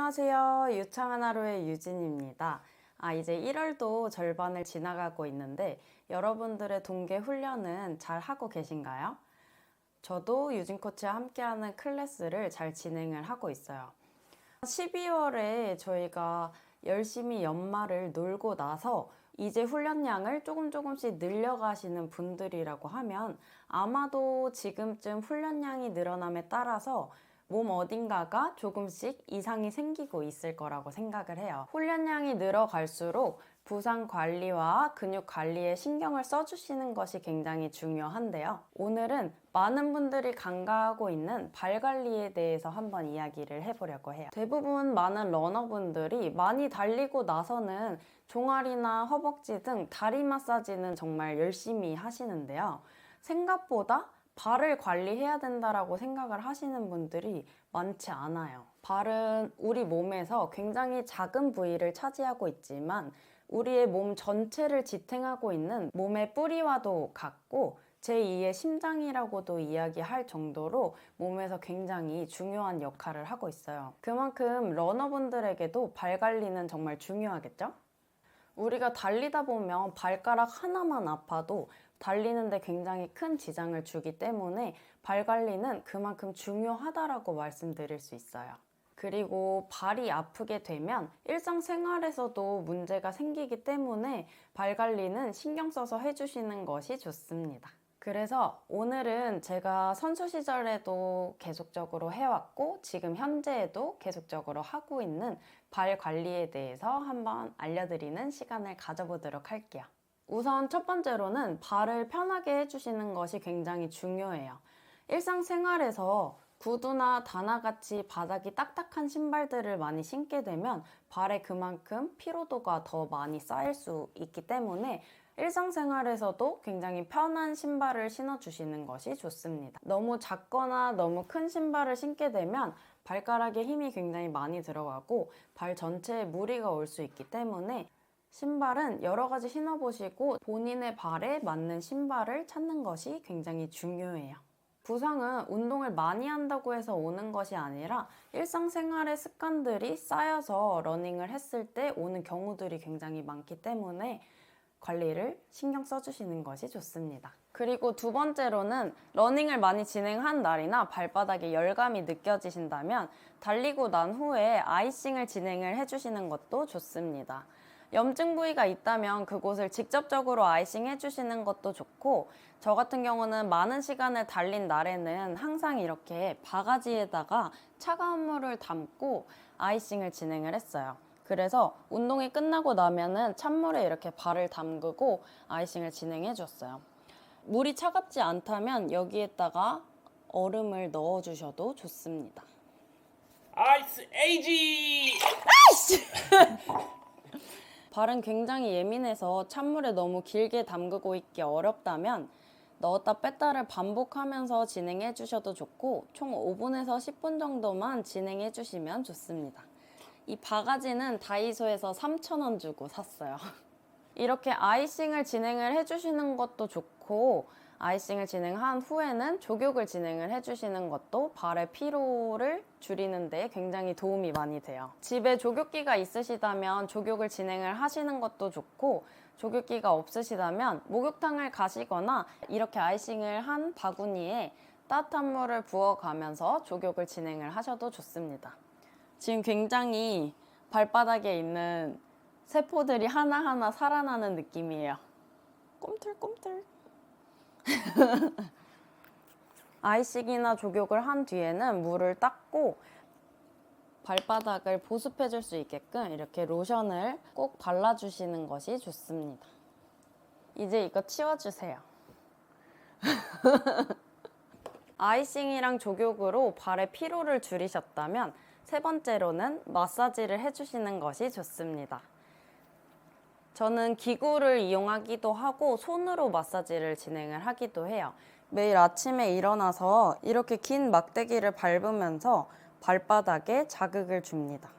안녕하세요. 유창한 하루의 유진입니다. 이제 1월도 절반을 지나가고 있는데 여러분들의 동계 훈련은 잘 하고 계신가요? 저도 유진 코치와 함께하는 클래스를 잘 진행을 하고 있어요. 12월에 저희가 열심히 연말을 놀고 나서 이제 훈련량을 조금씩 늘려가시는 분들이라고 하면 아마도 지금쯤 훈련량이 늘어남에 따라서 몸 어딘가가 조금씩 이상이 생기고 있을 거라고 생각을 해요. 훈련량이 늘어갈수록 부상 관리와 근육 관리에 신경을 써주시는 것이 굉장히 중요한데요. 오늘은 많은 분들이 간과하고 있는 발 관리에 대해서 한번 이야기를 해보려고 해요. 대부분 많은 러너분들이 많이 달리고 나서는 종아리나 허벅지 등 다리 마사지는 정말 열심히 하시는데요. 생각보다 발을 관리해야 된다라고 생각을 하시는 분들이 많지 않아요. 발은 우리 몸에서 굉장히 작은 부위를 차지하고 있지만 우리의 몸 전체를 지탱하고 있는 몸의 뿌리와도 같고 제2의 심장이라고도 이야기할 정도로 몸에서 굉장히 중요한 역할을 하고 있어요. 그만큼 러너분들에게도 발 관리는 정말 중요하겠죠? 우리가 달리다 보면 발가락 하나만 아파도 달리는데 굉장히 큰 지장을 주기 때문에 발 관리는 그만큼 중요하다라고 말씀드릴 수 있어요. 그리고 발이 아프게 되면 일상생활에서도 문제가 생기기 때문에 발 관리는 신경 써서 해주시는 것이 좋습니다. 그래서 오늘은 제가 선수 시절에도 계속적으로 해왔고 지금 현재에도 계속적으로 하고 있는 발 관리에 대해서 한번 알려드리는 시간을 가져보도록 할게요. 우선 첫 번째로는 발을 편하게 해주시는 것이 굉장히 중요해요. 일상생활에서 구두나 다나같이 바닥이 딱딱한 신발들을 많이 신게 되면 발에 그만큼 피로도가 더 많이 쌓일 수 있기 때문에 일상생활에서도 굉장히 편한 신발을 신어주시는 것이 좋습니다. 너무 작거나 너무 큰 신발을 신게 되면 발가락에 힘이 굉장히 많이 들어가고 발 전체에 무리가 올 수 있기 때문에 신발은 여러 가지 신어보시고 본인의 발에 맞는 신발을 찾는 것이 굉장히 중요해요. 부상은 운동을 많이 한다고 해서 오는 것이 아니라 일상생활의 습관들이 쌓여서 러닝을 했을 때 오는 경우들이 굉장히 많기 때문에 관리를 신경 써주시는 것이 좋습니다. 그리고 두 번째로는 러닝을 많이 진행한 날이나 발바닥에 열감이 느껴지신다면 달리고 난 후에 아이싱을 진행을 해주시는 것도 좋습니다. 염증 부위가 있다면 그곳을 직접적으로 아이싱 해주시는 것도 좋고 저 같은 경우는 많은 시간을 달린 날에는 항상 이렇게 바가지에다가 차가운 물을 담고 아이싱을 진행을 했어요. 그래서 운동이 끝나고 나면은 찬물에 이렇게 발을 담그고 아이싱을 진행해 줬어요. 물이 차갑지 않다면 여기에다가 얼음을 넣어 주셔도 좋습니다. 아이스 에이지! 발은 굉장히 예민해서 찬물에 너무 길게 담그고 있기 어렵다면 넣었다 뺐다를 반복하면서 진행해 주셔도 좋고 총 5분에서 10분 정도만 진행해 주시면 좋습니다. 이 바가지는 다이소에서 3,000원 주고 샀어요. 이렇게 아이싱을 진행을 해주시는 것도 좋고 아이싱을 진행한 후에는 족욕을 진행을 해주시는 것도 발의 피로를 줄이는 데 굉장히 도움이 많이 돼요. 집에 족욕기가 있으시다면 족욕을 진행을 하시는 것도 좋고 족욕기가 없으시다면 목욕탕을 가시거나 이렇게 아이싱을 한 바구니에 따뜻한 물을 부어가면서 족욕을 진행을 하셔도 좋습니다. 지금 굉장히 발바닥에 있는 세포들이 하나하나 살아나는 느낌이에요. 꿈틀꿈틀. 아이싱이나 족욕을 한 뒤에는 물을 닦고 발바닥을 보습해줄 수 있게끔 이렇게 로션을 꼭 발라주시는 것이 좋습니다. 이제 이거 치워주세요. 아이싱이랑 족욕으로 발의 피로를 줄이셨다면 세 번째로는 마사지를 해주시는 것이 좋습니다. 저는 기구를 이용하기도 하고 손으로 마사지를 진행을 하기도 해요. 매일 아침에 일어나서 이렇게 긴 막대기를 밟으면서 발바닥에 자극을 줍니다.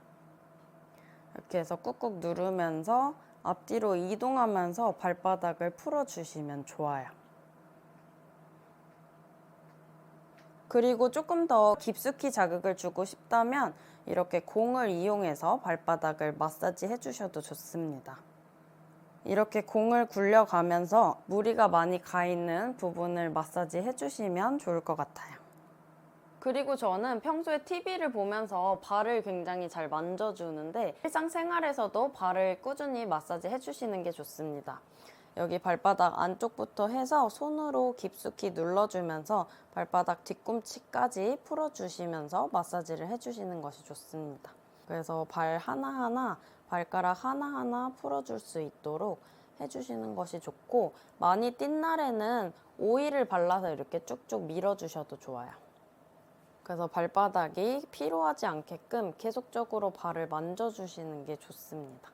이렇게 해서 꾹꾹 누르면서 앞뒤로 이동하면서 발바닥을 풀어주시면 좋아요. 그리고 조금 더 깊숙이 자극을 주고 싶다면 이렇게 공을 이용해서 발바닥을 마사지 해주셔도 좋습니다. 이렇게 공을 굴려가면서 무리가 많이 가 있는 부분을 마사지 해주시면 좋을 것 같아요. 그리고 저는 평소에 TV를 보면서 발을 굉장히 잘 만져주는데 일상생활에서도 발을 꾸준히 마사지 해주시는 게 좋습니다. 여기 발바닥 안쪽부터 해서 손으로 깊숙이 눌러주면서 발바닥 뒤꿈치까지 풀어주시면서 마사지를 해주시는 것이 좋습니다. 그래서 발 하나하나, 발가락 하나하나 풀어줄 수 있도록 해주시는 것이 좋고, 많이 뛴 날에는 오일을 발라서 이렇게 쭉쭉 밀어주셔도 좋아요. 그래서 발바닥이 피로하지 않게끔 계속적으로 발을 만져주시는 게 좋습니다.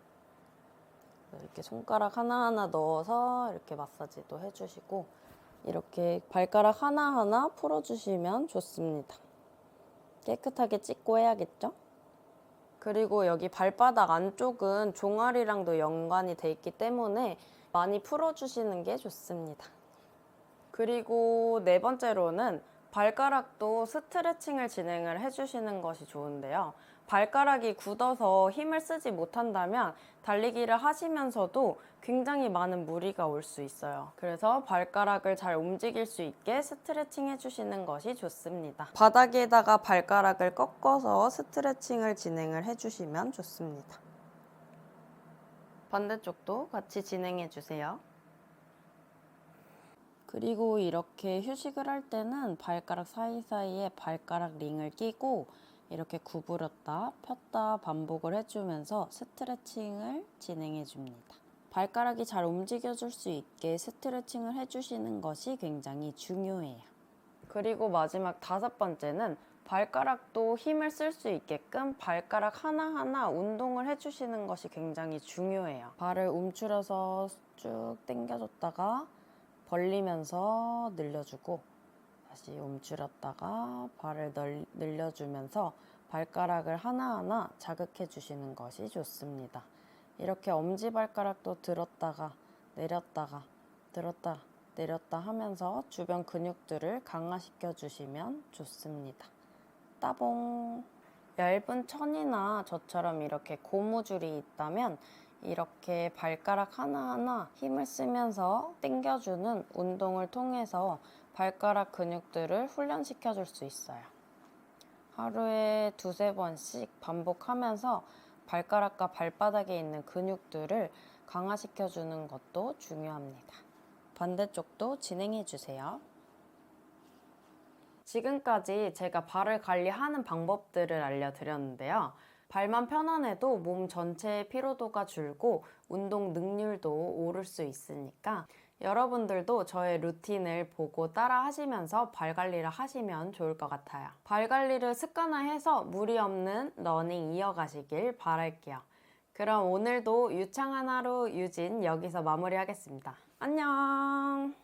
이렇게 손가락 하나하나 넣어서 이렇게 마사지도 해주시고, 이렇게 발가락 하나하나 풀어주시면 좋습니다. 깨끗하게 찢고 해야겠죠? 그리고 여기 발바닥 안쪽은 종아리랑도 연관이 돼 있기 때문에 많이 풀어주시는 게 좋습니다. 그리고 네 번째로는 발가락도 스트레칭을 진행을 해주시는 것이 좋은데요. 발가락이 굳어서 힘을 쓰지 못한다면 달리기를 하시면서도 굉장히 많은 무리가 올 수 있어요. 그래서 발가락을 잘 움직일 수 있게 스트레칭 해주시는 것이 좋습니다. 바닥에다가 발가락을 꺾어서 스트레칭을 진행을 해주시면 좋습니다. 반대쪽도 같이 진행해 주세요. 그리고 이렇게 휴식을 할 때는 발가락 사이사이에 발가락 링을 끼고 이렇게 구부렸다 폈다 반복을 해주면서 스트레칭을 진행해 줍니다. 발가락이 잘 움직여줄 수 있게 스트레칭을 해주시는 것이 굉장히 중요해요. 그리고 마지막 다섯 번째는 발가락도 힘을 쓸 수 있게끔 발가락 하나하나 운동을 해주시는 것이 굉장히 중요해요. 발을 움츠려서 쭉 당겨줬다가 벌리면서 늘려주고, 다시 움츠렸다가 발을 늘려주면서 발가락을 하나하나 자극해 주시는 것이 좋습니다. 이렇게 엄지발가락도 들었다가 내렸다가 들었다 내렸다 하면서 주변 근육들을 강화시켜 주시면 좋습니다. 따봉! 얇은 천이나 저처럼 이렇게 고무줄이 있다면 이렇게 발가락 하나하나 힘을 쓰면서 당겨주는 운동을 통해서 발가락 근육들을 훈련시켜 줄 수 있어요. 하루에 두세 번씩 반복하면서 발가락과 발바닥에 있는 근육들을 강화시켜 주는 것도 중요합니다. 반대쪽도 진행해 주세요. 지금까지 제가 발을 관리하는 방법들을 알려드렸는데요. 발만 편안해도 몸 전체의 피로도가 줄고 운동 능률도 오를 수 있으니까 여러분들도 저의 루틴을 보고 따라 하시면서 발 관리를 하시면 좋을 것 같아요. 발 관리를 습관화해서 무리 없는 러닝 이어가시길 바랄게요. 그럼 오늘도 유창한 하루 유진 여기서 마무리하겠습니다. 안녕!